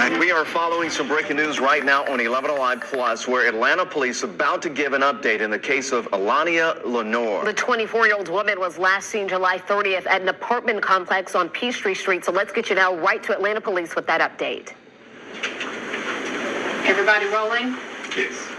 We are following some breaking news right now on 11 Alive Plus, where Atlanta police about to give an update in the case of Allahnia Lenoir. The 24-year-old woman was last seen July 30th at an apartment complex on Peachtree Street. So let's get you now right to Atlanta police with that update. Everybody rolling? Yes.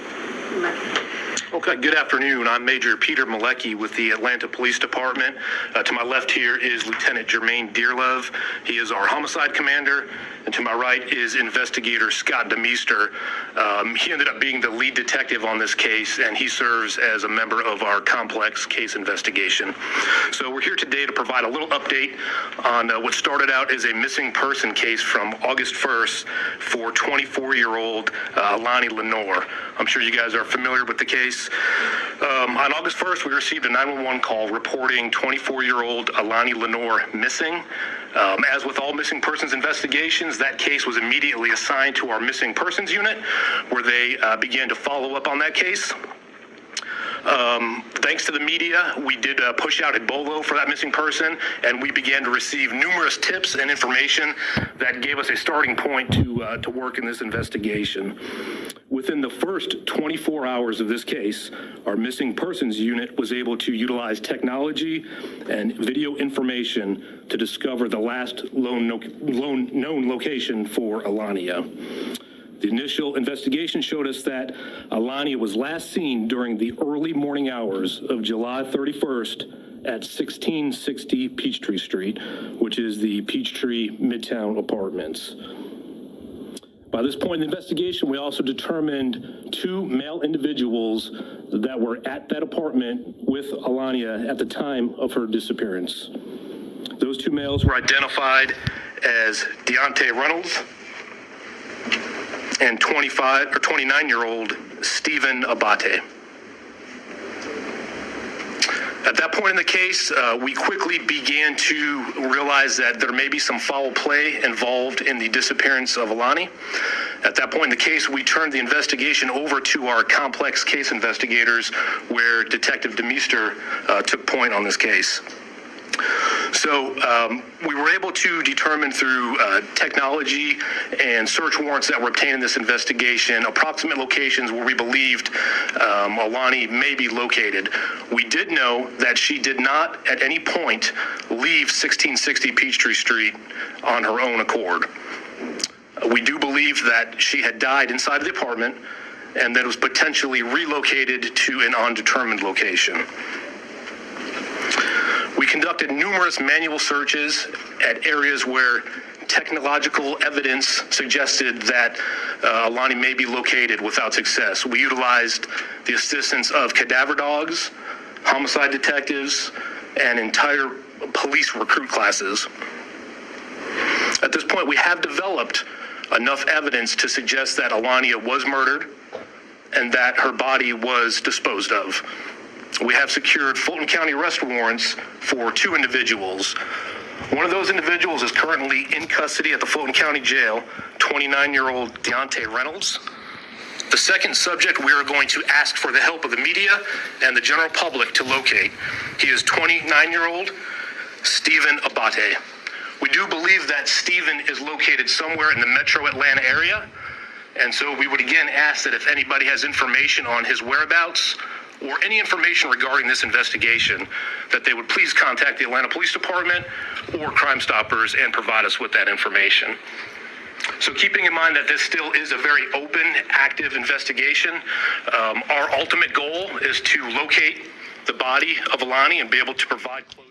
Okay, good afternoon. I'm Major Peter Malecki with the Atlanta Police Department. To my left here is Lieutenant Jermaine Dearlove. He is our homicide commander. And to my right is Investigator Scott DeMeester. He ended up being the lead detective on this case, and he serves as a member of our complex case investigation. So we're here today to provide a little update on what started out as a missing person case from August 1st for 24-year-old Allahnia Lenoir. I'm sure you guys are familiar with the case. On August 1st, we received a 911 call reporting 24-year-old Allahnia Lenoir missing. As with all missing persons investigations, that case was immediately assigned to our missing persons unit, where they began to follow up on that case. Thanks to the media, we did push out a bolo for that missing person, and we began to receive numerous tips and information that gave us a starting point to work in this investigation. Within the first 24 hours of this case, our missing persons unit was able to utilize technology and video information to discover the last known location for Allahnia. The initial investigation showed us that Allahnia was last seen during the early morning hours of July 31st at 1660 Peachtree Street, which is the Peachtree Midtown Apartments. By this point in the investigation, we also determined two male individuals that were at that apartment with Allahnia at the time of her disappearance. Those two males were identified as Deontay Reynolds and 29-year-old Stephen Abate. At that point in the case, we quickly began to realize that there may be some foul play involved in the disappearance of Allahnia. At that point in the case, we turned the investigation over to our complex case investigators, where Detective DeMeester took point on this case. So we were able to determine through technology and search warrants that were obtained in this investigation approximate locations where we believed Allahnia may be located. We did know that she did not at any point leave 1660 Peachtree Street on her own accord. We do believe that she had died inside of the apartment and that it was potentially relocated to an undetermined location. We conducted numerous manual searches at areas where technological evidence suggested that Allahnia may be located without success. We utilized the assistance of cadaver dogs, homicide detectives, and entire police recruit classes. At this point, we have developed enough evidence to suggest that Allahnia was murdered and that her body was disposed of. We have secured Fulton County arrest warrants for two individuals. One of those individuals is currently in custody at the Fulton County Jail, 29-year-old Deontay Reynolds. The second subject we are going to ask for the help of the media and the general public to locate. He is 29-year-old Stephen Abate. We do believe that Stephen is located somewhere in the metro Atlanta area, and so we would again ask that if anybody has information on his whereabouts or any information regarding this investigation, that they would please contact the Atlanta Police Department or Crime Stoppers and provide us with that information. So keeping in mind that this still is a very open, active investigation, our ultimate goal is to locate the body of Allahnia and be able to provide closure.